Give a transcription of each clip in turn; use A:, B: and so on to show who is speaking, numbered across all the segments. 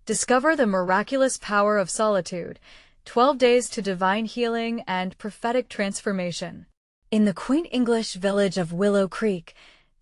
A: Discover the miraculous power of solitude, 12 days to divine healing and prophetic transformation. In the quaint English village of Willow Creek,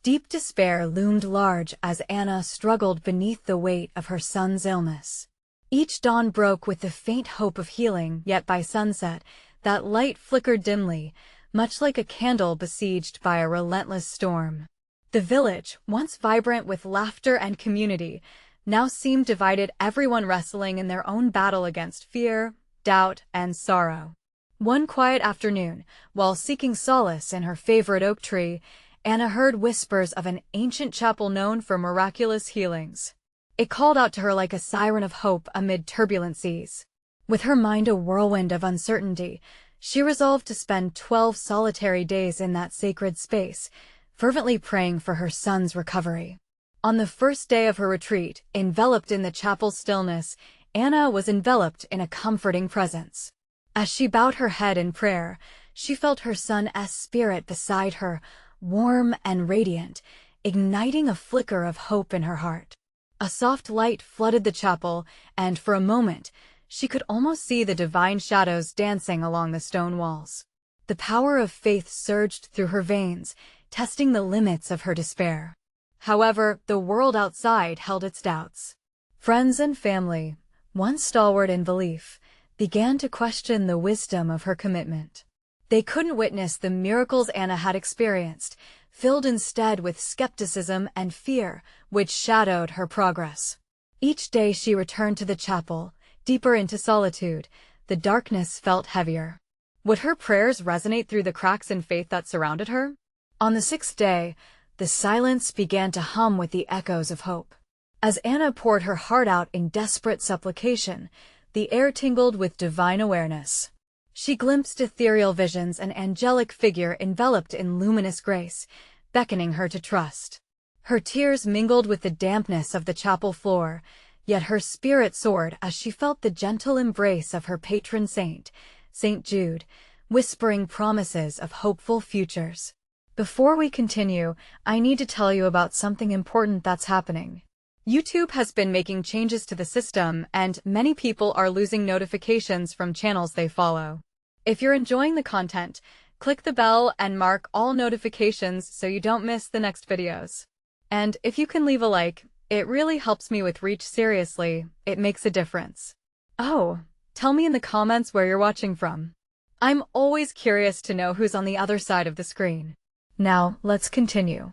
A: deep despair loomed large as Anna struggled beneath the weight of her son's illness. Each dawn broke with the faint hope of healing, yet by sunset, that light flickered dimly, much like a candle besieged by a relentless storm. The village, once vibrant with laughter and community, now seemed divided, everyone wrestling in their own battle against fear, doubt, and sorrow. One quiet afternoon, while seeking solace in her favorite oak tree, Anna heard whispers of an ancient chapel known for miraculous healings. It called out to her like a siren of hope amid turbulent seas. With her mind a whirlwind of uncertainty, she resolved to spend 12 solitary days in that sacred space, fervently praying for her son's recovery. On the first day of her retreat, enveloped in the chapel's stillness, Anna was enveloped in a comforting presence. As she bowed her head in prayer, she felt her son's spirit beside her, warm and radiant, igniting a flicker of hope in her heart. A soft light flooded the chapel, and for a moment, she could almost see the divine shadows dancing along the stone walls. The power of faith surged through her veins, testing the limits of her despair. However, the world outside held its doubts. Friends and family, once stalwart in belief, began to question the wisdom of her commitment. They couldn't witness the miracles Anna had experienced, filled instead with skepticism and fear, which shadowed her progress. Each day she returned to the chapel, deeper into solitude, the darkness felt heavier. Would her prayers resonate through the cracks in faith that surrounded her? On the 6th day, the silence began to hum with the echoes of hope. As Anna poured her heart out in desperate supplication, the air tingled with divine awareness. She glimpsed ethereal visions, an angelic figure enveloped in luminous grace, beckoning her to trust. Her tears mingled with the dampness of the chapel floor, yet her spirit soared as she felt the gentle embrace of her patron saint, St. Jude, whispering promises of hopeful futures. Before we continue, I need to tell you about something important that's happening. YouTube has been making changes to the system, and many people are losing notifications from channels they follow. If you're enjoying the content, click the bell and mark all notifications so you don't miss the next videos. And if you can leave a like, it really helps me with reach. Seriously, it makes a difference. Oh, tell me in the comments where you're watching from. I'm always curious to know who's on the other side of the screen. Now, let's continue.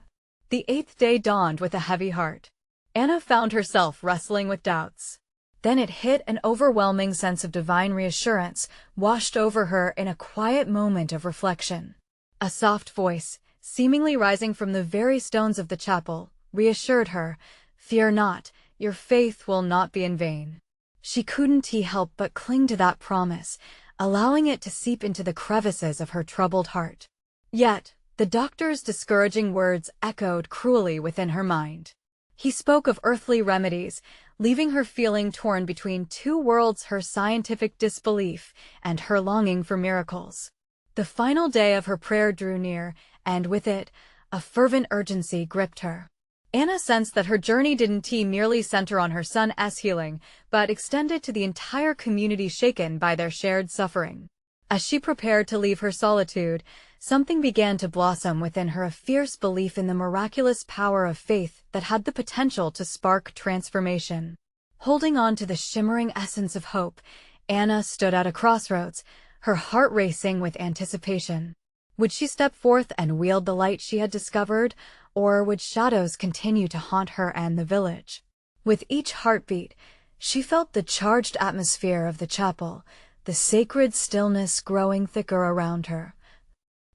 A: The 8th day dawned with a heavy heart. Anna found herself wrestling with doubts. Then it hit, an overwhelming sense of divine reassurance washed over her in a quiet moment of reflection. A soft voice, seemingly rising from the very stones of the chapel, reassured her, "Fear not, your faith will not be in vain." She couldn't help but cling to that promise, allowing it to seep into the crevices of her troubled heart. Yet, the doctor's discouraging words echoed cruelly within her mind. He spoke of earthly remedies, leaving her feeling torn between two worlds, her scientific disbelief and her longing for miracles. The final day of her prayer drew near, and with it, a fervent urgency gripped her. Anna sensed that her journey didn't merely center on her son's healing, but extended to the entire community shaken by their shared suffering. As she prepared to leave her solitude, something began to blossom within her, a fierce belief in the miraculous power of faith that had the potential to spark transformation. Holding on to the shimmering essence of hope, Anna stood at a crossroads, her heart racing with anticipation. Would she step forth and wield the light she had discovered, or would shadows continue to haunt her and the village? With each heartbeat, she felt the charged atmosphere of the chapel, the sacred stillness growing thicker around her.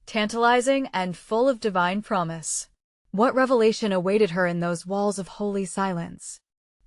A: Tantalizing and full of divine promise. What revelation awaited her in those walls of holy silence?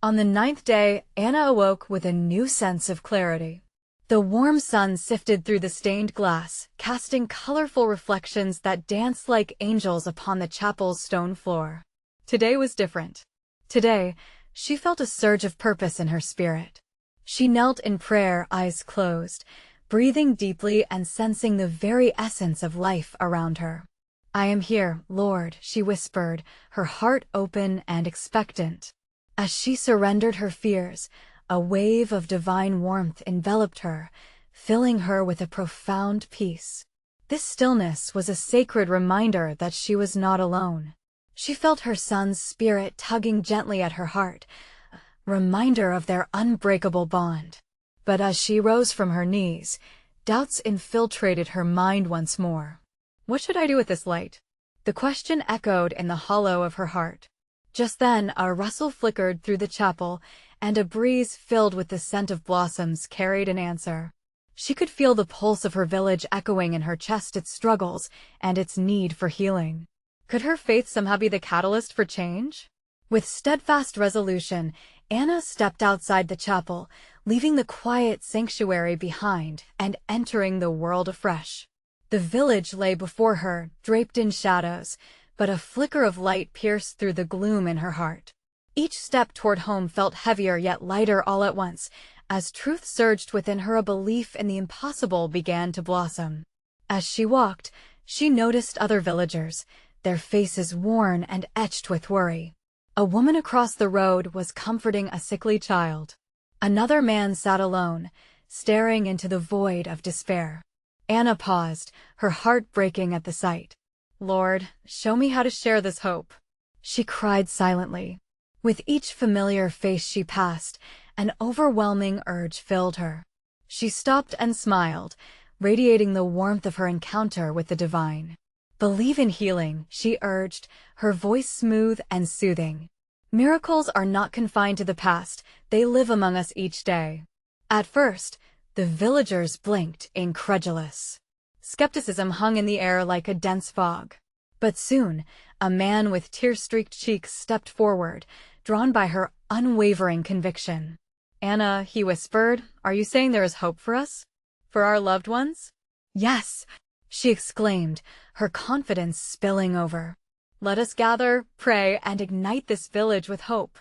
A: On the 9th day, Anna awoke with a new sense of clarity. The warm sun sifted through the stained glass, casting colorful reflections that danced like angels upon the chapel's stone floor. Today was different. Today, she felt a surge of purpose in her spirit. She knelt in prayer, eyes closed, breathing deeply and sensing the very essence of life around her. "I am here, Lord," she whispered, her heart open and expectant. As she surrendered her fears, A wave of divine warmth enveloped her, filling her with a profound peace. This stillness was a sacred reminder that she was not alone. She felt her son's spirit tugging gently at her heart, a reminder of their unbreakable bond. But as she rose from her knees, doubts infiltrated her mind once more. What should I do with this light? The question echoed in the hollow of her heart. Just then, a rustle flickered through the chapel, and a breeze filled with the scent of blossoms carried an answer. She could feel the pulse of her village echoing in her chest, its struggles and its need for healing. Could her faith somehow be the catalyst for change? With steadfast resolution, Anna stepped outside the chapel, leaving the quiet sanctuary behind and entering the world afresh. The village lay before her, draped in shadows, but a flicker of light pierced through the gloom in her heart. Each step toward home felt heavier yet lighter all at once, as truth surged within her. A belief in the impossible began to blossom. As she walked, she noticed other villagers, their faces worn and etched with worry. A woman across the road was comforting a sickly child. Another man sat alone, staring into the void of despair. Anna paused, her heart breaking at the sight. "Lord, show me how to share this hope," she cried silently. With each familiar face she passed, an overwhelming urge filled her. She stopped and smiled, radiating the warmth of her encounter with the divine. "Believe in healing," she urged, her voice smooth and soothing. "Miracles are not confined to the past, they live among us each day." At first, the villagers blinked, incredulous. Skepticism hung in the air like a dense fog. But soon, a man with tear-streaked cheeks stepped forward, drawn by her unwavering conviction. "Anna," he whispered, "are you saying there is hope for us? For our loved ones?" "Yes," she exclaimed, her confidence spilling over. "Let us gather, pray, and ignite this village with hope.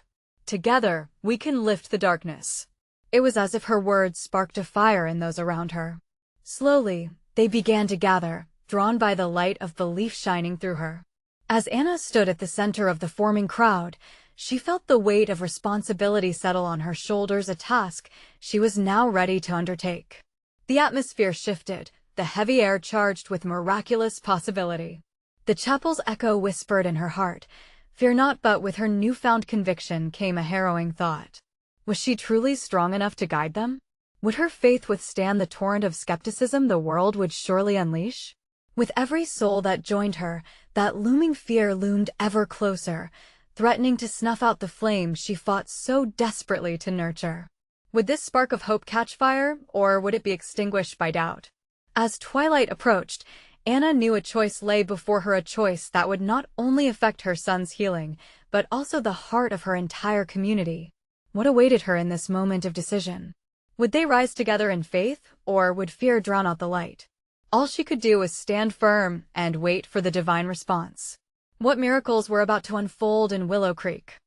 A: Together, we can lift the darkness." It was as if her words sparked a fire in those around her. Slowly, they began to gather, drawn by the light of belief shining through her. As Anna stood at the center of the forming crowd, she felt the weight of responsibility settle on her shoulders, a task she was now ready to undertake. The atmosphere shifted, the heavy air charged with miraculous possibility. The chapel's echo whispered in her heart, "Fear not," but with her newfound conviction came a harrowing thought. Was she truly strong enough to guide them? Would her faith withstand the torrent of skepticism the world would surely unleash? With every soul that joined her, that looming fear loomed ever closer, threatening to snuff out the flame she fought so desperately to nurture. Would this spark of hope catch fire, or would it be extinguished by doubt? As twilight approached, Anna knew a choice lay before her, a choice that would not only affect her son's healing, but also the heart of her entire community. What awaited her in this moment of decision? Would they rise together in faith, or would fear drown out the light? All she could do was stand firm and wait for the divine response. What miracles were about to unfold in Willow Creek?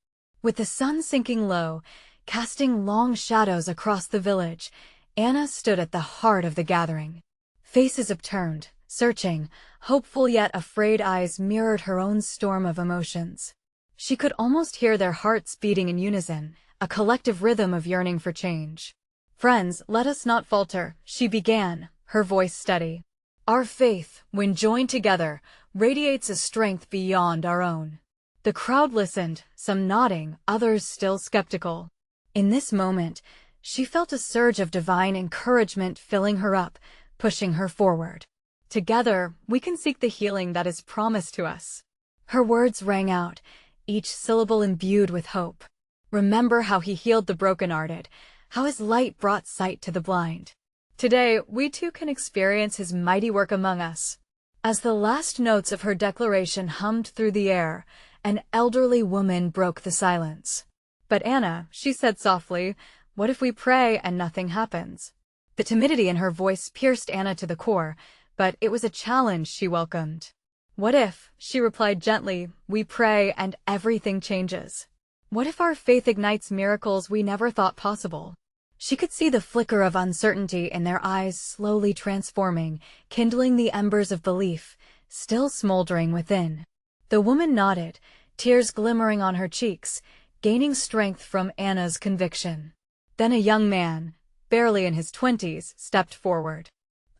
A: With the sun sinking low, casting long shadows across the village, Anna stood at the heart of the gathering. Faces upturned, searching, hopeful yet afraid eyes mirrored her own storm of emotions. She could almost hear their hearts beating in unison, a collective rhythm of yearning for change. "Friends, let us not falter," she began, her voice steady. "Our faith, when joined together, radiates a strength beyond our own." The crowd listened, some nodding, others still skeptical. In this moment, she felt a surge of divine encouragement filling her up, pushing her forward. "Together, we can seek the healing that is promised to us." Her words rang out, each syllable imbued with hope. Remember how he healed the brokenhearted, how his light brought sight to the blind. Today, we too can experience his mighty work among us. As the last notes of her declaration hummed through the air, an elderly woman broke the silence. "But Anna," she said softly, "what if we pray and nothing happens?" The timidity in her voice pierced Anna to the core, but it was a challenge she welcomed. "What if," she replied gently, "we pray and everything changes? What if our faith ignites miracles we never thought possible?" She could see the flicker of uncertainty in their eyes slowly transforming, kindling the embers of belief, still smoldering within. The woman nodded, tears glimmering on her cheeks, gaining strength from Anna's conviction. Then a young man, barely in his 20s, stepped forward.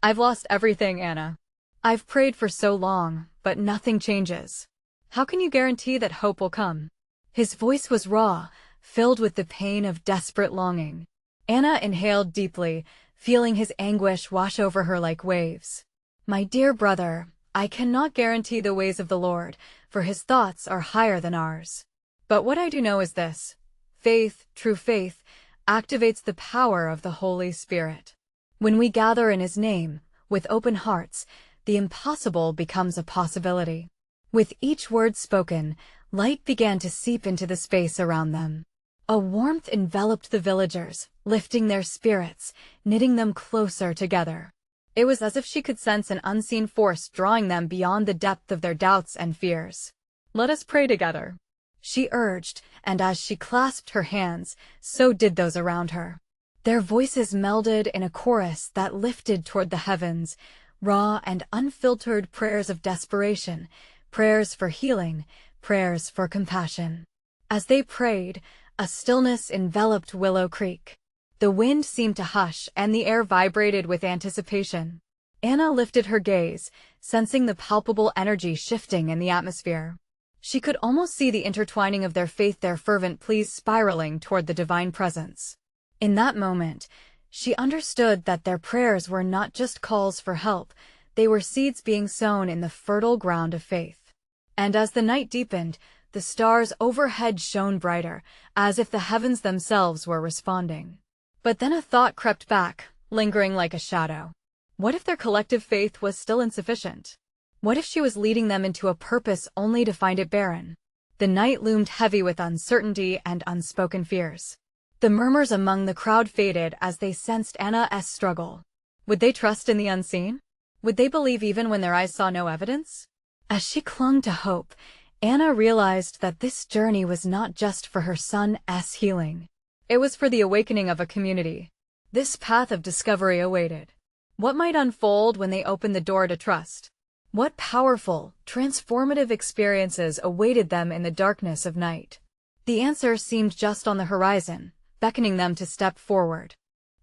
A: "I've lost everything, Anna. I've prayed for so long, but nothing changes. How can you guarantee that hope will come?" His voice was raw, filled with the pain of desperate longing. Anna inhaled deeply, feeling his anguish wash over her like waves. "My dear brother, I cannot guarantee the ways of the Lord, for his thoughts are higher than ours. But what I do know is this: faith, true faith, activates the power of the Holy Spirit. When we gather in his name, with open hearts, the impossible becomes a possibility." With each word spoken, light began to seep into the space around them. A warmth enveloped the villagers, lifting their spirits, knitting them closer together. It was as if she could sense an unseen force drawing them beyond the depth of their doubts and fears. "Let us pray together," she urged, and as she clasped her hands, so did those around her. Their voices melded in a chorus that lifted toward the heavens, raw and unfiltered prayers of desperation, prayers for healing, prayers for compassion. As they prayed, a stillness enveloped Willow Creek. The wind seemed to hush and the air vibrated with anticipation. Anna lifted her gaze, sensing the palpable energy shifting in the atmosphere. She could almost see the intertwining of their faith, their fervent pleas spiraling toward the divine presence. In that moment, she understood that their prayers were not just calls for help, they were seeds being sown in the fertile ground of faith. And as the night deepened, the stars overhead shone brighter, as if the heavens themselves were responding. But then a thought crept back, lingering like a shadow. What if their collective faith was still insufficient? What if she was leading them into a purpose only to find it barren? The night loomed heavy with uncertainty and unspoken fears. The murmurs among the crowd faded as they sensed Anna's struggle. Would they trust in the unseen? Would they believe even when their eyes saw no evidence? As she clung to hope, Anna realized that this journey was not just for her son's healing. It was for the awakening of a community. This path of discovery awaited. What might unfold when they opened the door to trust? What powerful, transformative experiences awaited them in the darkness of night? The answer seemed just on the horizon, beckoning them to step forward.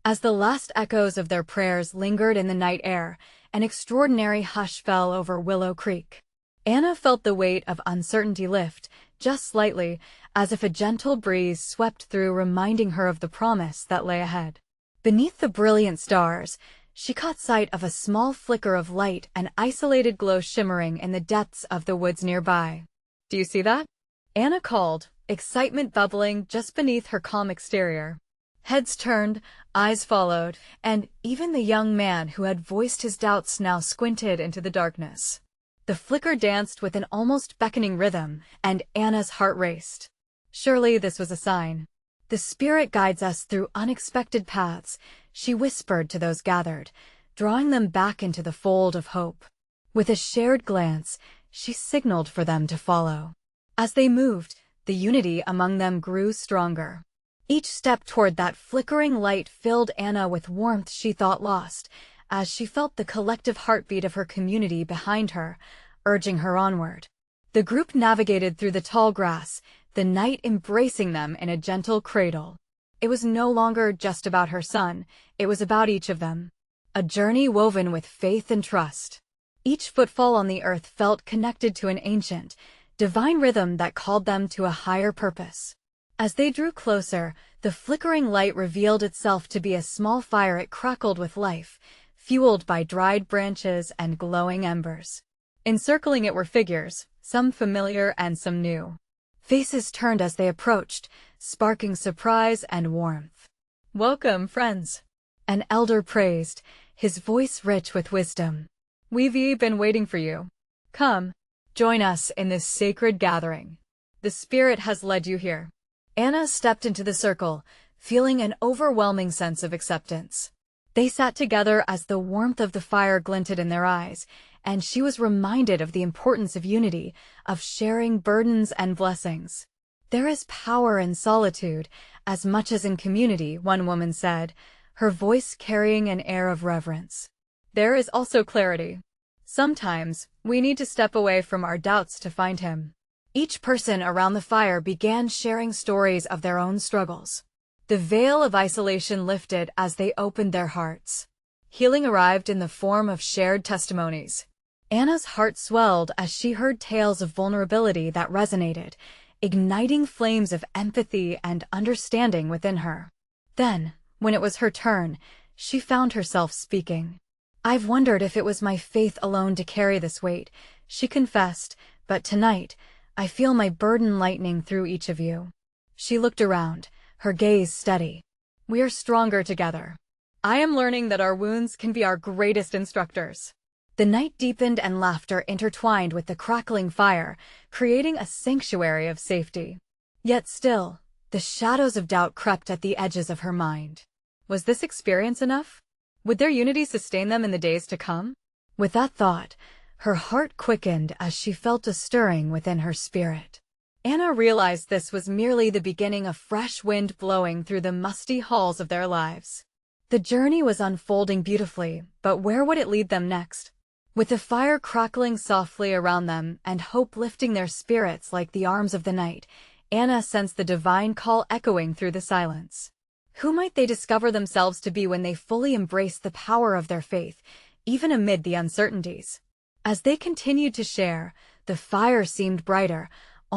A: As the last echoes of their prayers lingered in the night air, an extraordinary hush fell over Willow Creek. Anna felt the weight of uncertainty lift, just slightly, as if a gentle breeze swept through, reminding her of the promise that lay ahead. Beneath the brilliant stars, she caught sight of a small flicker of light, an isolated glow shimmering in the depths of the woods nearby. "Do you see that?" Anna called, excitement bubbling just beneath her calm exterior. Heads turned, eyes followed, and even the young man who had voiced his doubts now squinted into the darkness. The flicker danced with an almost beckoning rhythm, and Anna's heart raced. Surely this was a sign. "The Spirit guides us through unexpected paths," she whispered to those gathered, drawing them back into the fold of hope. With a shared glance, she signaled for them to follow. As they moved, the unity among them grew stronger. Each step toward that flickering light filled Anna with warmth she thought lost, as she felt the collective heartbeat of her community behind her, urging her onward. The group navigated through the tall grass, the night embracing them in a gentle cradle. It was no longer just about her son, it was about each of them. A journey woven with faith and trust. Each footfall on the earth felt connected to an ancient, divine rhythm that called them to a higher purpose. As they drew closer, the flickering light revealed itself to be a small fire. It crackled with life, fueled by dried branches and glowing embers. Encircling it were figures, some familiar and some new. Faces turned as they approached, sparking surprise and warmth. "Welcome, friends," an elder praised, his voice rich with wisdom. "We've been waiting for you. Come, join us in this sacred gathering. The Spirit has led you here." Anna stepped into the circle, feeling an overwhelming sense of acceptance. They sat together as the warmth of the fire glinted in their eyes, and she was reminded of the importance of unity, of sharing burdens and blessings. "There is power in solitude, as much as in community," one woman said, her voice carrying an air of reverence. "There is also clarity. Sometimes, we need to step away from our doubts to find Him." Each person around the fire began sharing stories of their own struggles. The veil of isolation lifted as they opened their hearts. Healing arrived in the form of shared testimonies. Anna's heart swelled as she heard tales of vulnerability that resonated, igniting flames of empathy and understanding within her. Then, when it was her turn, she found herself speaking. "I've wondered if it was my faith alone to carry this weight," she confessed, "but tonight, I feel my burden lightening through each of you." She looked around, her gaze steady. "We are stronger together. I am learning that our wounds can be our greatest instructors." The night deepened and laughter intertwined with the crackling fire, creating a sanctuary of safety. Yet still, the shadows of doubt crept at the edges of her mind. Was this experience enough? Would their unity sustain them in the days to come? With that thought, her heart quickened as she felt a stirring within her spirit. Anna realized this was merely the beginning of fresh wind blowing through the musty halls of their lives. The journey was unfolding beautifully, but where would it lead them next? With the fire crackling softly around them and hope lifting their spirits like the arms of the night, Anna sensed the divine call echoing through the silence. Who might they discover themselves to be when they fully embraced the power of their faith, even amid the uncertainties? As they continued to share, the fire seemed brighter,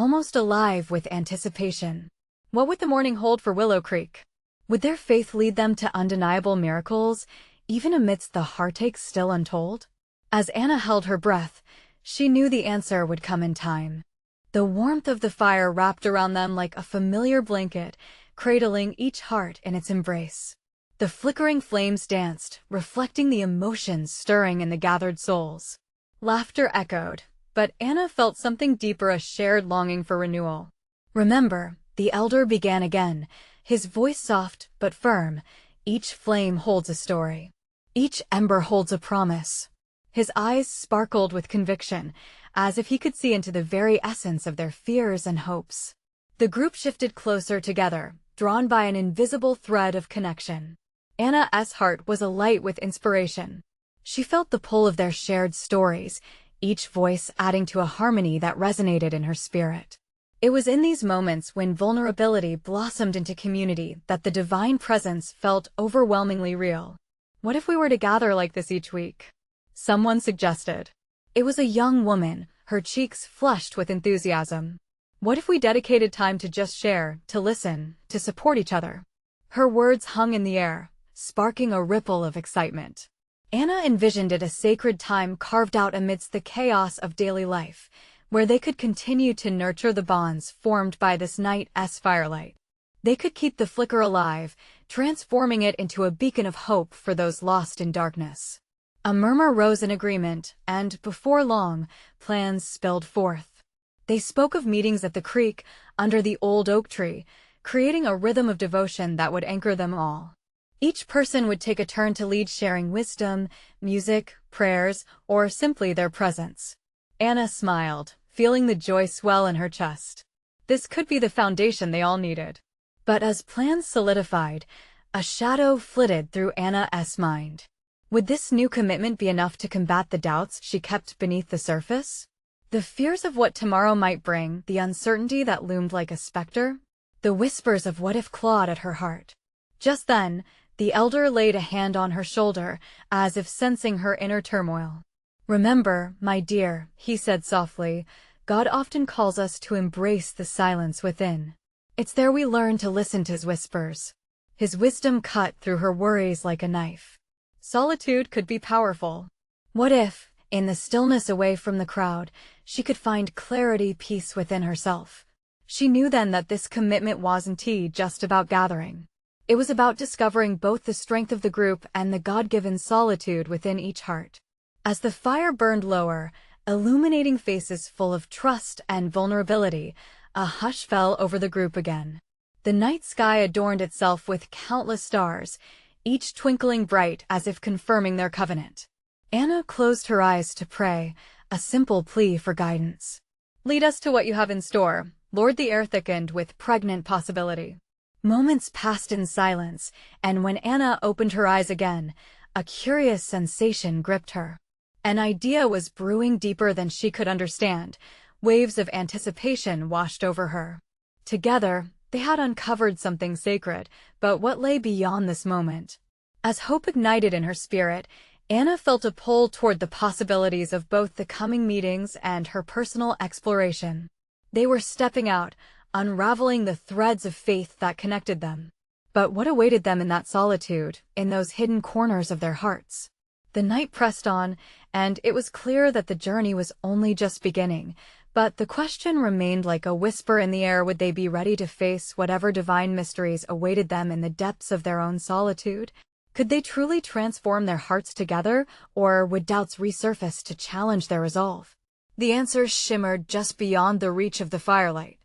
A: almost alive with anticipation. What would the morning hold for Willow Creek? Would their faith lead them to undeniable miracles, even amidst the heartaches still untold? As Anna held her breath, she knew the answer would come in time. The warmth of the fire wrapped around them like a familiar blanket, cradling each heart in its embrace. The flickering flames danced, reflecting the emotions stirring in the gathered souls. Laughter echoed, but Anna felt something deeper, a shared longing for renewal. "Remember," the elder began again, his voice soft but firm, "each flame holds a story. Each ember holds a promise." His eyes sparkled with conviction, as if he could see into the very essence of their fears and hopes. The group shifted closer together, drawn by an invisible thread of connection. Anna's heart was alight with inspiration. She felt the pull of their shared stories, each voice adding to a harmony that resonated in her spirit. It was in these moments when vulnerability blossomed into community that the divine presence felt overwhelmingly real. "What if we were to gather like this each week?" someone suggested. It was a young woman, her cheeks flushed with enthusiasm. "What if we dedicated time to just share, to listen, to support each other?" Her words hung in the air, sparking a ripple of excitement. Anna envisioned it a sacred time carved out amidst the chaos of daily life, where they could continue to nurture the bonds formed by this night's firelight. They could keep the flicker alive, transforming it into a beacon of hope for those lost in darkness. A murmur rose in agreement, and, before long, plans spilled forth. They spoke of meetings at the creek, under the old oak tree, creating a rhythm of devotion that would anchor them all. Each person would take a turn to lead, sharing wisdom, music, prayers, or simply their presence. Anna smiled, feeling the joy swell in her chest. This could be the foundation they all needed. But as plans solidified, a shadow flitted through Anna's mind. Would this new commitment be enough to combat the doubts she kept beneath the surface? The fears of what tomorrow might bring, the uncertainty that loomed like a specter, the whispers of what if clawed at her heart. Just then, the elder laid a hand on her shoulder, as if sensing her inner turmoil. "Remember, my dear," he said softly, "God often calls us to embrace the silence within. It's there we learn to listen to his whispers." His wisdom cut through her worries like a knife. Solitude could be powerful. What if, in the stillness away from the crowd, she could find clarity, peace within herself? She knew then that this commitment wasn't just about gathering. It was about discovering both the strength of the group and the God-given solitude within each heart. As the fire burned lower, illuminating faces full of trust and vulnerability, a hush fell over the group again. The night sky adorned itself with countless stars, each twinkling bright as if confirming their covenant. Anna closed her eyes to pray, a simple plea for guidance. "Lead us to what you have in store, Lord." The air thickened with pregnant possibility. Moments passed in silence, and when Anna opened her eyes again, a curious sensation gripped her. An idea was brewing deeper than she could understand. Waves of anticipation washed over her. Together, They had uncovered something sacred, but what lay beyond this moment? As hope ignited in her spirit, Anna felt a pull toward the possibilities of both the coming meetings and her personal exploration. They were stepping out, unraveling the threads of faith that connected them. But what awaited them in that solitude, in those hidden corners of their hearts? The night pressed on, and it was clear that the journey was only just beginning. But the question remained like a whisper in the air: would they be ready to face whatever divine mysteries awaited them in the depths of their own solitude? Could they truly transform their hearts together, or would doubts resurface to challenge their resolve? The answers shimmered just beyond the reach of the firelight.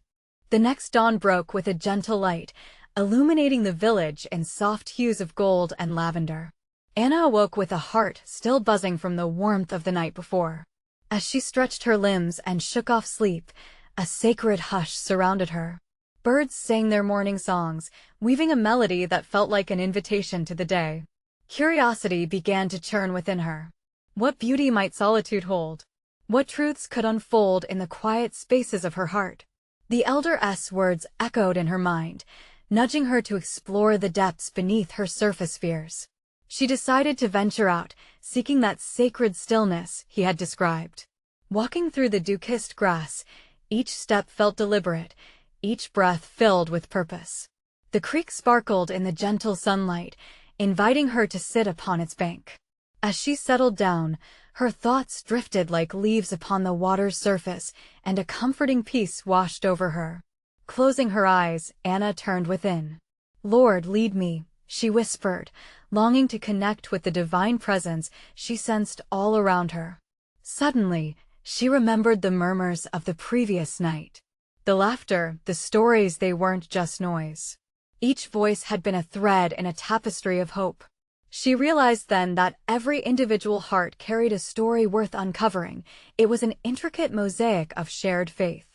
A: The next dawn broke with a gentle light, illuminating the village in soft hues of gold and lavender. Anna awoke with a heart still buzzing from the warmth of the night before. As she stretched her limbs and shook off sleep, a sacred hush surrounded her. Birds sang their morning songs, weaving a melody that felt like an invitation to the day. Curiosity began to churn within her. What beauty might solitude hold? What truths could unfold in the quiet spaces of her heart? The elder's words echoed in her mind, nudging her to explore the depths beneath her surface fears. She decided to venture out, seeking that sacred stillness he had described. Walking through the dew-kissed grass, each step felt deliberate, each breath filled with purpose. The creek sparkled in the gentle sunlight, inviting her to sit upon its bank. As she settled down, her thoughts drifted like leaves upon the water's surface, and a comforting peace washed over her. Closing her eyes, Anna turned within. "Lord, lead me," she whispered, longing to connect with the divine presence she sensed all around her. Suddenly, she remembered the murmurs of the previous night. The laughter, the stories, they weren't just noise. Each voice had been a thread in a tapestry of hope. She realized then that every individual heart carried a story worth uncovering. It was an intricate mosaic of shared faith.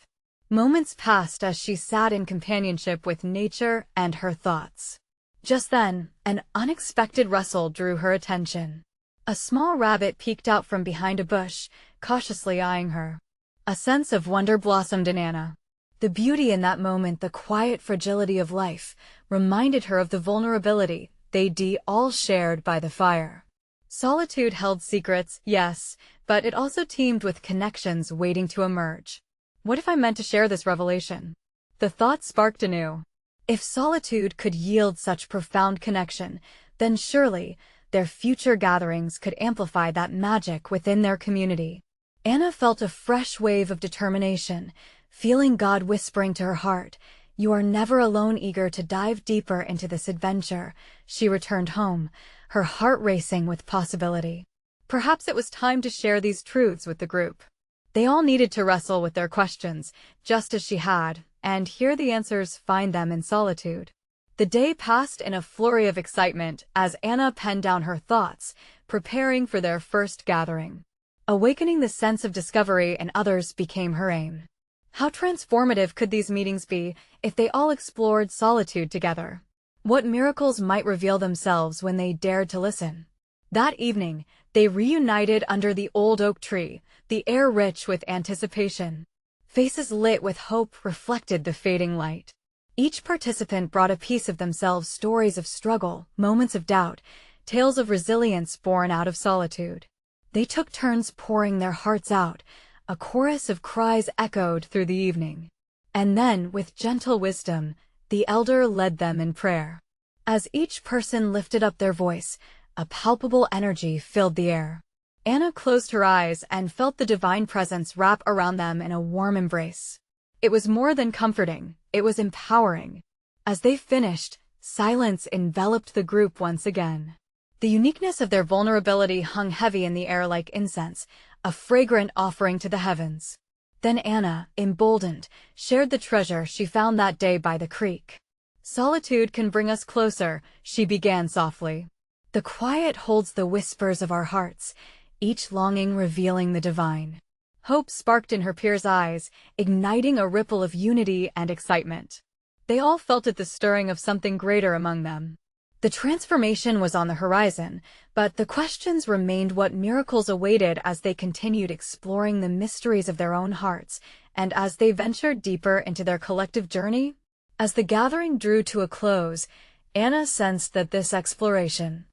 A: Moments passed as she sat in companionship with nature and her thoughts. Just then, an unexpected rustle drew her attention. A small rabbit peeked out from behind a bush, cautiously eyeing her. A sense of wonder blossomed in Anna. The beauty in that moment, the quiet fragility of life, reminded her of the vulnerability they'd all shared by the fire. Solitude held secrets, yes, but it also teemed with connections waiting to emerge. What if I meant to share this revelation? The thought sparked anew. If solitude could yield such profound connection, then surely their future gatherings could amplify that magic within their community. Anna felt a fresh wave of determination, feeling God whispering to her heart, "You are never alone." Eager to dive deeper into this adventure, she returned home, her heart racing with possibility. Perhaps it was time to share these truths with the group. They all needed to wrestle with their questions, just as she had, and hear the answers find them in solitude. The day passed in a flurry of excitement as Anna penned down her thoughts, preparing for their first gathering. Awakening the sense of discovery in others became her aim. How transformative could these meetings be if they all explored solitude together? What miracles might reveal themselves when they dared to listen? That evening, they reunited under the old oak tree, the air rich with anticipation. Faces lit with hope reflected the fading light. Each participant brought a piece of themselves, stories of struggle, moments of doubt, tales of resilience born out of solitude. They took turns pouring their hearts out. A chorus of cries echoed through the evening. And then, with gentle wisdom, the elder led them in prayer. As each person lifted up their voice, a palpable energy filled the air. Anna closed her eyes and felt the divine presence wrap around them in a warm embrace. It was more than comforting, it was empowering. As they finished, silence enveloped the group once again. The uniqueness of their vulnerability hung heavy in the air like incense, a fragrant offering to the heavens. Then Anna, emboldened, shared the treasure she found that day by the creek. "Solitude can bring us closer," she began softly. "The quiet holds the whispers of our hearts, each longing revealing the divine." Hope sparked in her peers' eyes, igniting a ripple of unity and excitement. They all felt it, the stirring of something greater among them. The transformation was on the horizon, but the questions remained: what miracles awaited as they continued exploring the mysteries of their own hearts, and as they ventured deeper into their collective journey? As the gathering drew to a close, Anna sensed that this exploration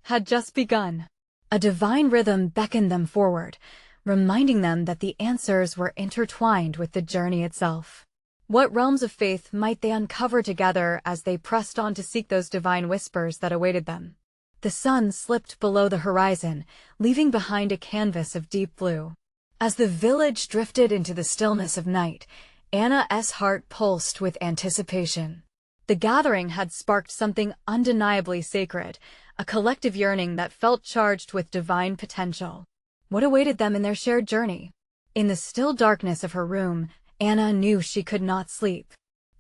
A: had just begun. A divine rhythm beckoned them forward, reminding them that the answers were intertwined with the journey itself. What realms of faith might they uncover together as they pressed on to seek those divine whispers that awaited them? The sun slipped below the horizon, leaving behind a canvas of deep blue. As the village drifted into the stillness of night, Anna's heart pulsed with anticipation. The gathering had sparked something undeniably sacred, a collective yearning that felt charged with divine potential. What awaited them in their shared journey? In the still darkness of her room, Anna knew she could not sleep.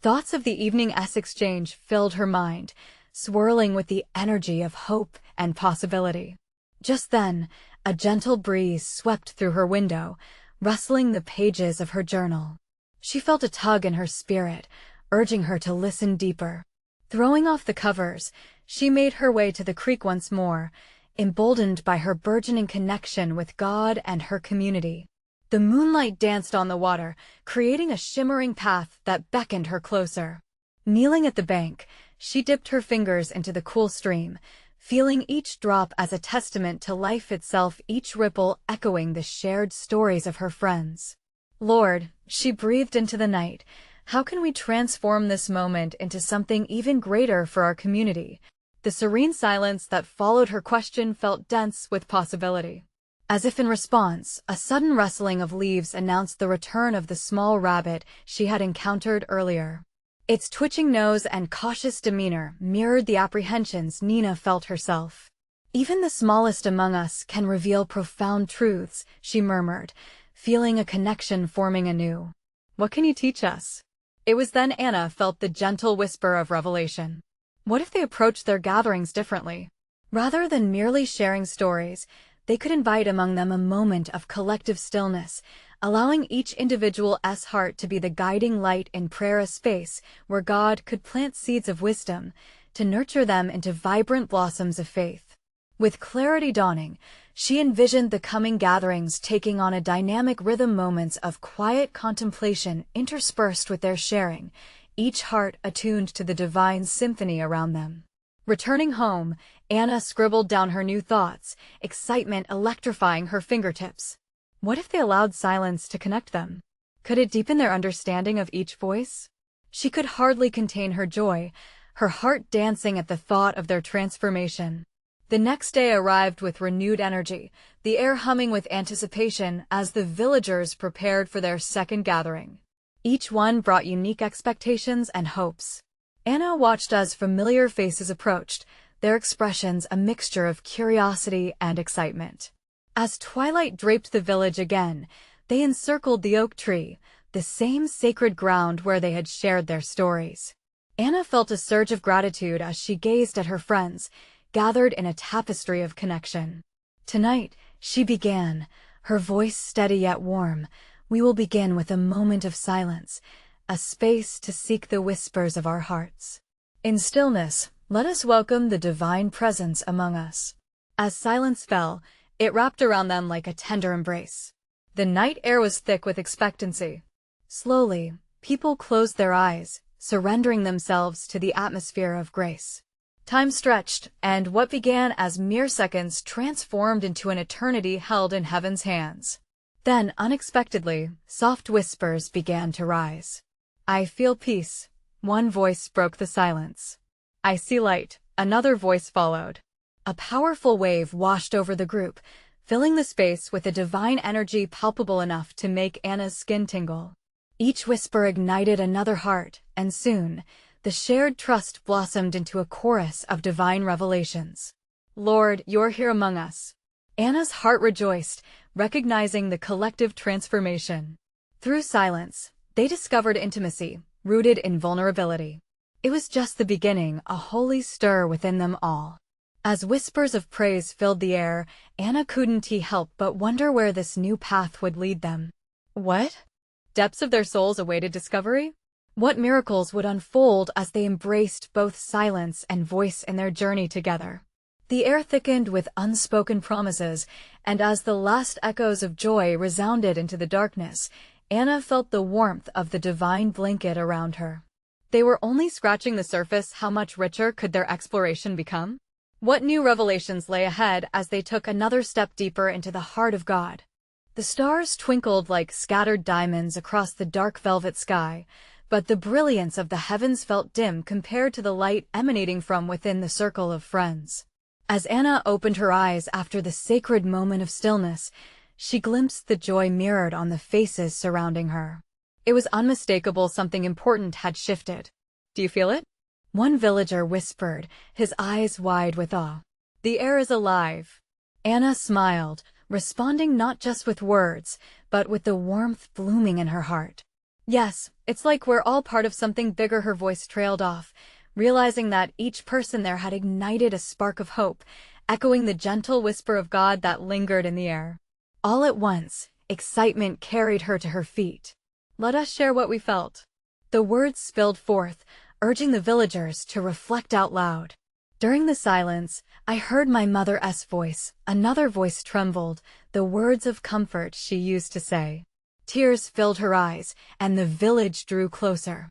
A: Thoughts of the evening's exchange filled her mind, swirling with the energy of hope and possibility. Just then, a gentle breeze swept through her window, rustling the pages of her journal. She felt a tug in her spirit, urging her to listen deeper. Throwing off the covers, she made her way to the creek once more, emboldened by her burgeoning connection with God and her community. The moonlight danced on the water, creating a shimmering path that beckoned her closer. Kneeling at the bank, she dipped her fingers into the cool stream, feeling each drop as a testament to life itself, each ripple echoing the shared stories of her friends. Lord, she breathed into the night, how can we transform this moment into something even greater for our community? The serene silence that followed her question felt dense with possibility. As if in response, a sudden rustling of leaves announced the return of the small rabbit she had encountered earlier. Its twitching nose and cautious demeanor mirrored the apprehensions Nina felt herself. Even the smallest among us can reveal profound truths, she murmured, feeling a connection forming anew. What can you teach us? It was then Anna felt the gentle whisper of revelation. What if they approached their gatherings differently? Rather than merely sharing stories, they could invite among them a moment of collective stillness, allowing each individual's heart to be the guiding light in prayer, a space where God could plant seeds of wisdom to nurture them into vibrant blossoms of faith. With clarity dawning, she envisioned the coming gatherings taking on a dynamic rhythm, moments of quiet contemplation interspersed with their sharing, each heart attuned to the divine symphony around them. Returning home, Anna scribbled down her new thoughts, excitement electrifying her fingertips. What if they allowed silence to connect them? Could it deepen their understanding of each voice? She could hardly contain her joy, her heart dancing at the thought of their transformation. The next day arrived with renewed energy, the air humming with anticipation as the villagers prepared for their second gathering. Each one brought unique expectations and hopes. Anna watched as familiar faces approached, their expressions a mixture of curiosity and excitement. As twilight draped the village again, they encircled the oak tree, the same sacred ground where they had shared their stories. Anna felt a surge of gratitude as she gazed at her friends, gathered in a tapestry of connection. Tonight, she began, her voice steady yet warm. We will begin with a moment of silence, a space to seek the whispers of our hearts. In stillness, let us welcome the divine presence among us. As silence fell, it wrapped around them like a tender embrace. The night air was thick with expectancy. Slowly, people closed their eyes, surrendering themselves to the atmosphere of grace. Time stretched, and what began as mere seconds transformed into an eternity held in heaven's hands. Then, unexpectedly, soft whispers began to rise. I feel peace. One voice broke the silence. I see light. Another voice followed. A powerful wave washed over the group, filling the space with a divine energy palpable enough to make Anna's skin tingle. Each whisper ignited another heart, and soon, the shared trust blossomed into a chorus of divine revelations. Lord, you're here among us. Anna's heart rejoiced, recognizing the collective transformation. Through silence, they discovered intimacy, rooted in vulnerability. It was just the beginning, a holy stir within them all. As whispers of praise filled the air, Anna couldn't help but wonder where this new path would lead them. What depths of their souls awaited discovery? What miracles would unfold as they embraced both silence and voice in their journey together? The air thickened with unspoken promises, and as the last echoes of joy resounded into the darkness, Anna felt the warmth of the divine blanket around her. They were only scratching the surface. How much richer could their exploration become? What new revelations lay ahead as they took another step deeper into the heart of God? The stars twinkled like scattered diamonds across the dark velvet sky, but the brilliance of the heavens felt dim compared to the light emanating from within the circle of friends. As Anna opened her eyes after the sacred moment of stillness, she glimpsed the joy mirrored on the faces surrounding her. It was unmistakable. Something important had shifted. Do you feel it? One villager whispered, his eyes wide with awe. The air is alive. Anna smiled, responding not just with words, but with the warmth blooming in her heart. Yes, it's like we're all part of something bigger. Her voice trailed off, realizing that each person there had ignited a spark of hope, echoing the gentle whisper of God that lingered in the air. All at once, excitement carried her to her feet. Let us share what we felt. The words spilled forth, urging the villagers to reflect out loud. During the silence, I heard my mother's voice. Another voice trembled, the words of comfort she used to say. Tears filled her eyes, and the village drew closer.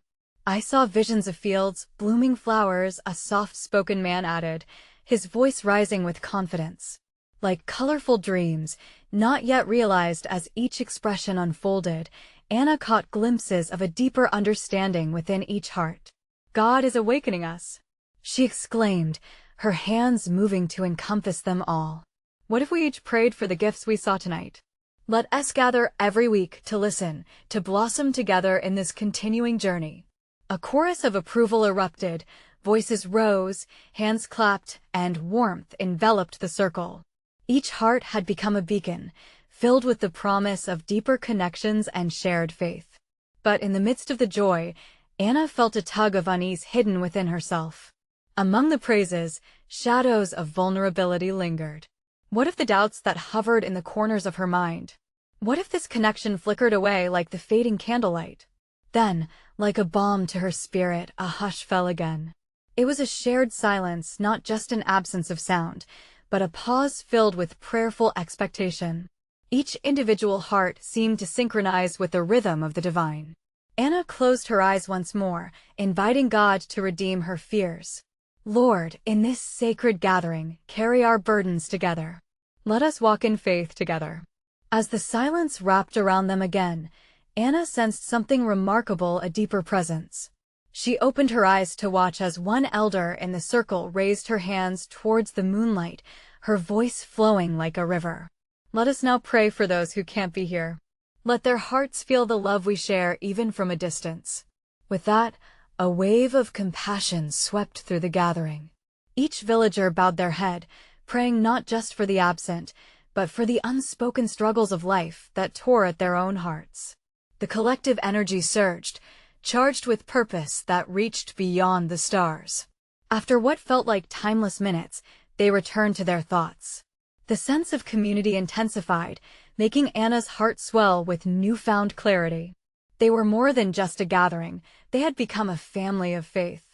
A: I saw visions of fields, blooming flowers, a soft-spoken man added, his voice rising with confidence. Like colorful dreams, not yet realized. As each expression unfolded, Anna caught glimpses of a deeper understanding within each heart. God is awakening us, she exclaimed, her hands moving to encompass them all. What if we each prayed for the gifts we saw tonight? Let us gather every week to listen, to blossom together in this continuing journey. A chorus of approval erupted, voices rose, hands clapped, and warmth enveloped the circle. Each heart had become a beacon, filled with the promise of deeper connections and shared faith. But in the midst of the joy, Anna felt a tug of unease hidden within herself. Among the praises, shadows of vulnerability lingered. What if the doubts that hovered in the corners of her mind? What if this connection flickered away like the fading candlelight? Then, like a balm to her spirit, a hush fell again. It was a shared silence, not just an absence of sound, but a pause filled with prayerful expectation. Each individual heart seemed to synchronize with the rhythm of the divine. Anna closed her eyes once more, inviting God to redeem her fears. Lord, in this sacred gathering, carry our burdens together. Let us walk in faith together. As the silence wrapped around them again, Anna sensed something remarkable, a deeper presence. She opened her eyes to watch as one elder in the circle raised her hands towards the moonlight, her voice flowing like a river. Let us now pray for those who can't be here. Let their hearts feel the love we share even from a distance. With that, a wave of compassion swept through the gathering. Each villager bowed their head, praying not just for the absent, but for the unspoken struggles of life that tore at their own hearts. The collective energy surged, charged with purpose that reached beyond the stars. After what felt like timeless minutes, they returned to their thoughts. The sense of community intensified, making Anna's heart swell with newfound clarity. They were more than just a gathering, they had become a family of faith.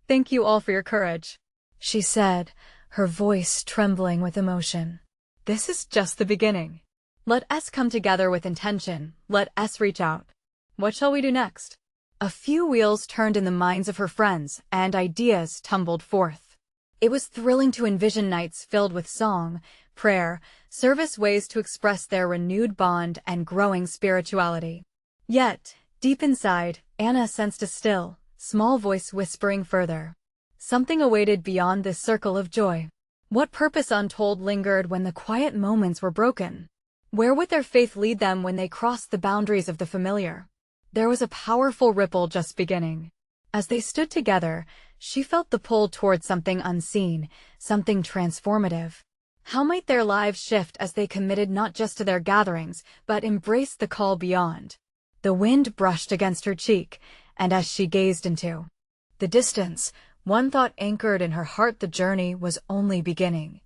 A: Thank you all for your courage, she said, her voice trembling with emotion. This is just the beginning. Let us come together with intention, let us reach out. What shall we do next? A few wheels turned in the minds of her friends, and ideas tumbled forth. It was thrilling to envision nights filled with song, prayer, service, ways to express their renewed bond and growing spirituality. Yet, deep inside, Anna sensed a still, small voice whispering further. Something awaited beyond this circle of joy. What purpose untold lingered when the quiet moments were broken? Where would their faith lead them when they crossed the boundaries of the familiar? There was a powerful ripple just beginning. As they stood together, she felt the pull toward something unseen, something transformative. How might their lives shift as they committed not just to their gatherings, but embraced the call beyond? The wind brushed against her cheek, and as she gazed into the distance, one thought anchored in her heart: the journey was only beginning.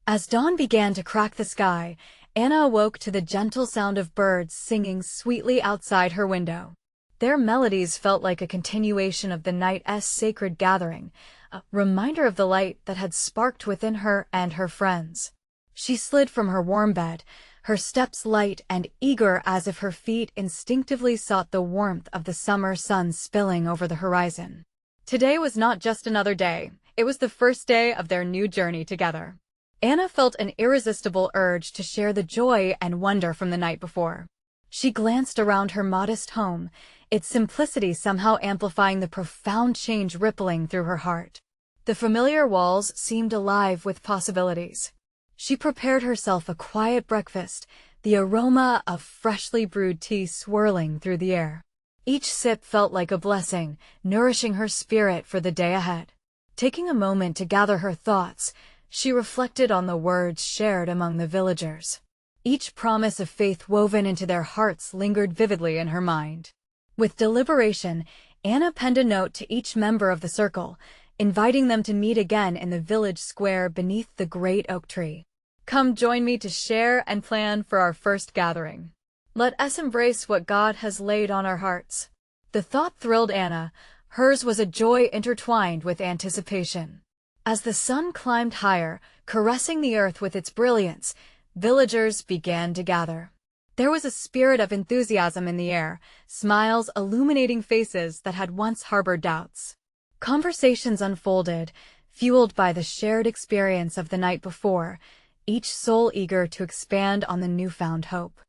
A: As dawn began to crack the sky, Anna awoke to the gentle sound of birds singing sweetly outside her window. Their melodies felt like a continuation of the night's sacred gathering, a reminder of the light that had sparked within her and her friends. She slid from her warm bed, her steps light and eager as if her feet instinctively sought the warmth of the summer sun spilling over the horizon. Today was not just another day, it was the first day of their new journey together. Anna felt an irresistible urge to share the joy and wonder from the night before. She glanced around her modest home, its simplicity somehow amplifying the profound change rippling through her heart. The familiar walls seemed alive with possibilities. She prepared herself a quiet breakfast, the aroma of freshly brewed tea swirling through the air. Each sip felt like a blessing, nourishing her spirit for the day ahead. Taking a moment to gather her thoughts, she reflected on the words shared among the villagers. Each promise of faith woven into their hearts lingered vividly in her mind. With deliberation, Anna penned a note to each member of the circle, inviting them to meet again in the village square beneath the great oak tree. Come join me to share and plan for our first gathering. Let us embrace what God has laid on our hearts. The thought thrilled Anna. Hers was a joy intertwined with anticipation. As the sun climbed higher, caressing the earth with its brilliance, villagers began to gather. There was a spirit of enthusiasm in the air, smiles illuminating faces that had once harbored doubts. Conversations unfolded, fueled by the shared experience of the night before, each soul eager to expand on the newfound hope.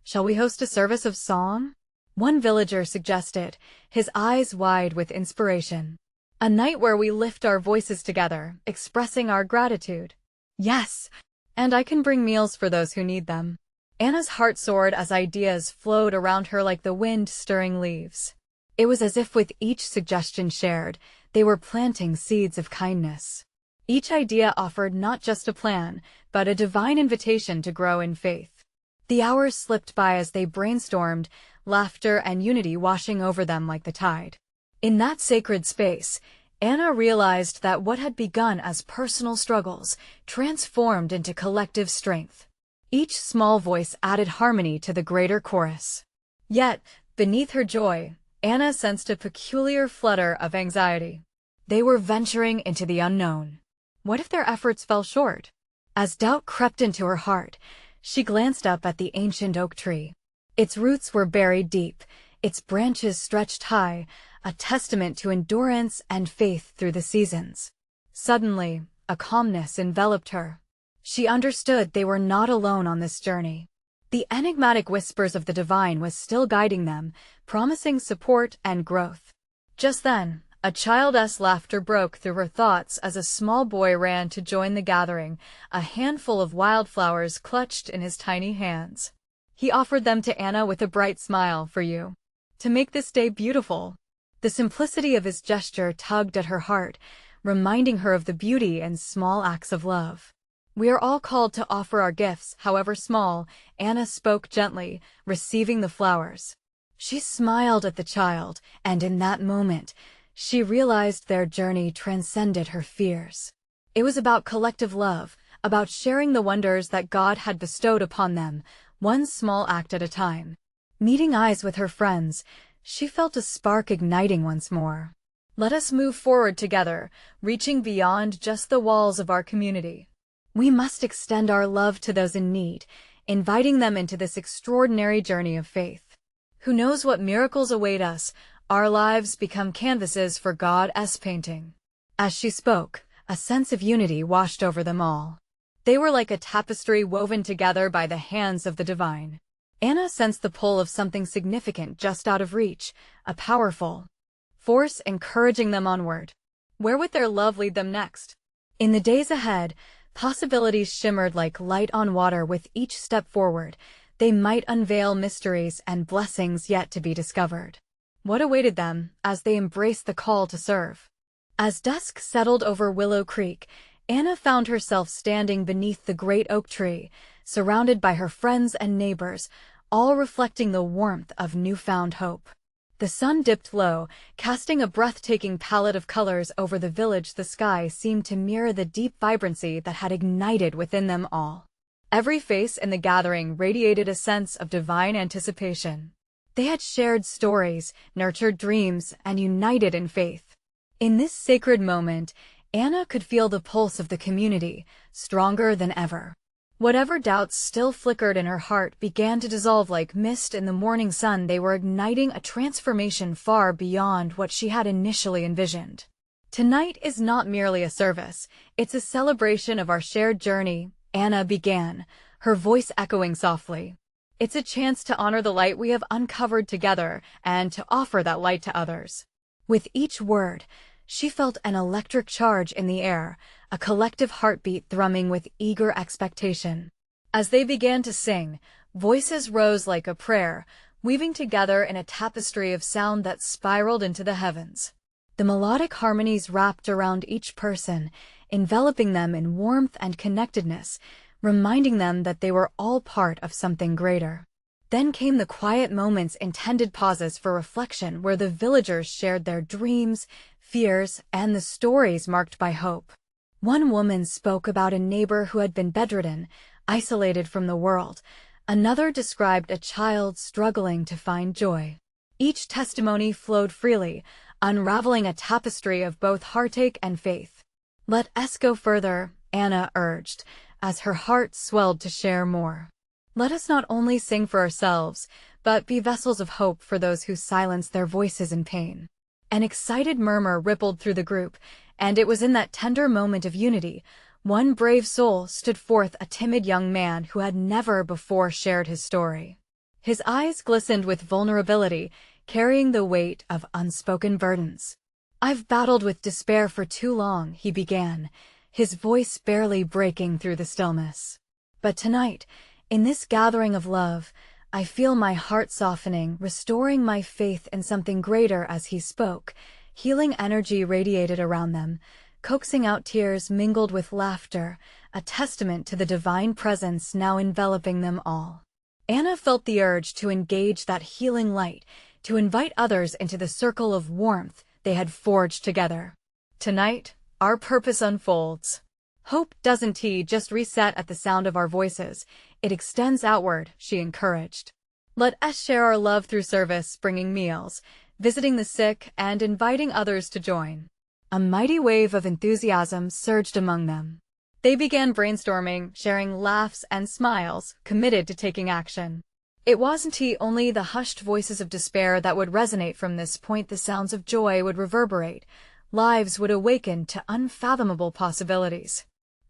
A: Shall we host a service of song? One villager suggested, his eyes wide with inspiration. A night where we lift our voices together, expressing our gratitude. Yes, and I can bring meals for those who need them. Anna's heart soared as ideas flowed around her like the wind stirring leaves. It was as if with each suggestion shared, they were planting seeds of kindness. Each idea offered not just a plan, but a divine invitation to grow in faith. The hours slipped by as they brainstormed, laughter and unity washing over them like the tide. In that sacred space, Anna realized that what had begun as personal struggles transformed into collective strength. Each small voice added harmony to the greater chorus. Yet, beneath her joy, Anna sensed a peculiar flutter of anxiety. They were venturing into the unknown. What if their efforts fell short? As doubt crept into her heart, she glanced up at the ancient oak tree. Its roots were buried deep, its branches stretched high, a testament to endurance and faith through the seasons. Suddenly, a calmness enveloped her. She understood they were not alone on this journey. The enigmatic whispers of the divine was still guiding them, promising support and growth. Just then, a child's laughter broke through her thoughts as a small boy ran to join the gathering, a handful of wildflowers clutched in his tiny hands. He offered them to Anna with a bright smile. For you. To make this day beautiful. The simplicity of his gesture tugged at her heart, reminding her of the beauty in small acts of love. We are all called to offer our gifts, however small, Anna spoke gently, receiving the flowers. She smiled at the child, and in that moment, she realized their journey transcended her fears. It was about collective love, about sharing the wonders that God had bestowed upon them, one small act at a time. Meeting eyes with her friends, she felt a spark igniting once more. Let us move forward together, reaching beyond just the walls of our community. We must extend our love to those in need, inviting them into this extraordinary journey of faith. Who knows what miracles await us? Our lives become canvases for God's painting. As she spoke, a sense of unity washed over them all. They were like a tapestry woven together by the hands of the divine. Anna sensed the pull of something significant just out of reach, a powerful force encouraging them onward. Where would their love lead them next? In the days ahead, possibilities shimmered like light on water with each step forward. They might unveil mysteries and blessings yet to be discovered. What awaited them as they embraced the call to serve? As dusk settled over Willow Creek, Anna found herself standing beneath the great oak tree, surrounded by her friends and neighbors, all reflecting the warmth of newfound hope. The sun dipped low, casting a breathtaking palette of colors over the village. The sky seemed to mirror the deep vibrancy that had ignited within them all. Every face in the gathering radiated a sense of divine anticipation. They had shared stories, nurtured dreams, and united in faith. In this sacred moment, Anna could feel the pulse of the community, stronger than ever. Whatever doubts still flickered in her heart began to dissolve like mist in the morning sun. They were igniting a transformation far beyond what she had initially envisioned. Tonight is not merely a service, it's a celebration of our shared journey, Anna began, her voice echoing softly. It's a chance to honor the light we have uncovered together and to offer that light to others. With each word, she felt an electric charge in the air, a collective heartbeat thrumming with eager expectation. As they began to sing, voices rose like a prayer, weaving together in a tapestry of sound that spiraled into the heavens. The melodic harmonies wrapped around each person, enveloping them in warmth and connectedness, reminding them that they were all part of something greater. Then came the quiet moments, intended pauses for reflection, where the villagers shared their dreams, fears, and the stories marked by hope. One woman spoke about a neighbor who had been bedridden, isolated from the world. Another described a child struggling to find joy. Each testimony flowed freely, unraveling a tapestry of both heartache and faith. "Let us go further," Anna urged, as her heart swelled to share more. "Let us not only sing for ourselves, but be vessels of hope for those who silence their voices in pain." An excited murmur rippled through the group, and it was in that tender moment of unity, one brave soul stood forth, a timid young man who had never before shared his story. His eyes glistened with vulnerability, carrying the weight of unspoken burdens. "I've battled with despair for too long," he began, his voice barely breaking through the stillness. "But tonight, in this gathering of love, I feel my heart softening, restoring my faith in something greater." As he spoke, healing energy radiated around them, coaxing out tears mingled with laughter, a testament to the divine presence now enveloping them all. Anna felt the urge to engage that healing light, to invite others into the circle of warmth they had forged together. "Tonight, our purpose unfolds. Hope doesn't just reset at the sound of our voices, it extends outward," she encouraged. "Let us share our love through service, bringing meals, visiting the sick, and inviting others to join." A mighty wave of enthusiasm surged among them. They began brainstorming, sharing laughs and smiles, committed to taking action. It wasn't only the hushed voices of despair that would resonate. From this point, the sounds of joy would reverberate. Lives would awaken to unfathomable possibilities.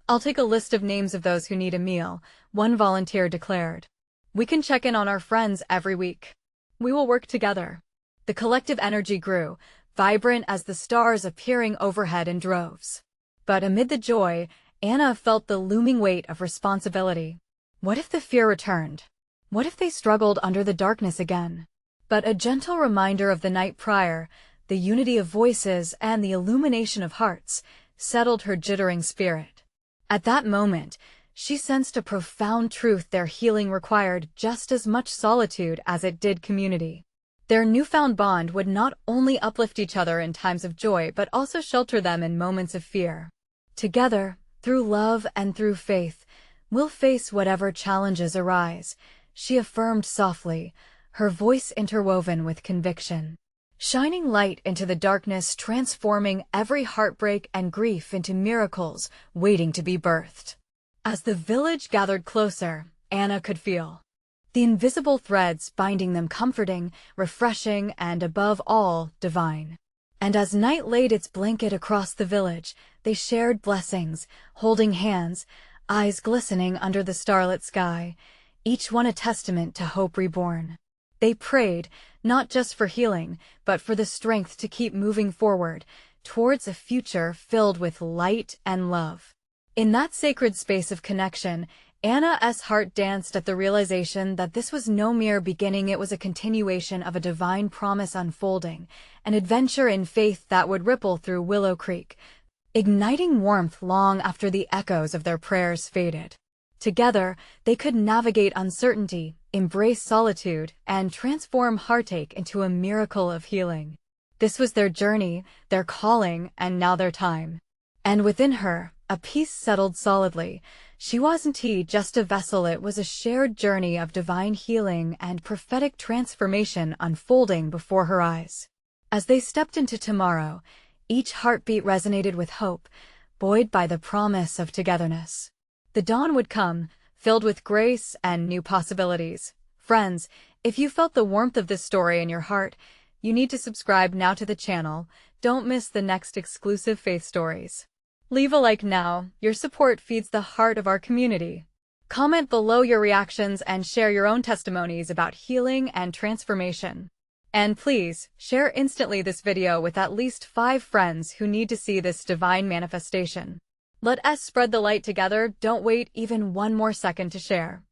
A: "I'll take a list of names of those who need a meal," one volunteer declared. "We can check in on our friends every week. We will work together." The collective energy grew, vibrant as the stars appearing overhead in droves. But amid the joy, Anna felt the looming weight of responsibility. What if the fear returned? What if they struggled under the darkness again? But a gentle reminder of the night prior, the unity of voices and the illumination of hearts, settled her jittering spirit. At that moment, she sensed a profound truth: their healing required just as much solitude as it did community. Their newfound bond would not only uplift each other in times of joy but also shelter them in moments of fear. "Together, through love and through faith, we'll face whatever challenges arise," she affirmed softly, her voice interwoven with conviction. Shining light into the darkness, transforming every heartbreak and grief into miracles waiting to be birthed. As the village gathered closer, Anna could feel the invisible threads binding them, comforting, refreshing, and above all, divine. And as night laid its blanket across the village, they shared blessings, holding hands, eyes glistening under the starlit sky, each one a testament to hope reborn. They prayed, not just for healing, but for the strength to keep moving forward, towards a future filled with light and love. In that sacred space of connection, Anna's heart danced at the realization that this was no mere beginning. It was a continuation of a divine promise unfolding, an adventure in faith that would ripple through Willow Creek, igniting warmth long after the echoes of their prayers faded. Together, they could navigate uncertainty, embrace solitude, and transform heartache into a miracle of healing. This was their journey, their calling, and now their time. And within her, a peace settled solidly. She wasn't just a vessel, it was a shared journey of divine healing and prophetic transformation unfolding before her eyes. As they stepped into tomorrow, each heartbeat resonated with hope, buoyed by the promise of togetherness. The dawn would come, filled with grace and new possibilities. Friends, if you felt the warmth of this story in your heart, you need to subscribe now to the channel, Don't miss the next exclusive faith stories. Leave a like now. Your support feeds the heart of our community. Comment below your reactions and share your own testimonies about healing and transformation. And please, share instantly this video with at least 5 friends who need to see this divine manifestation. Let us spread the light together. Don't wait even one more second to share.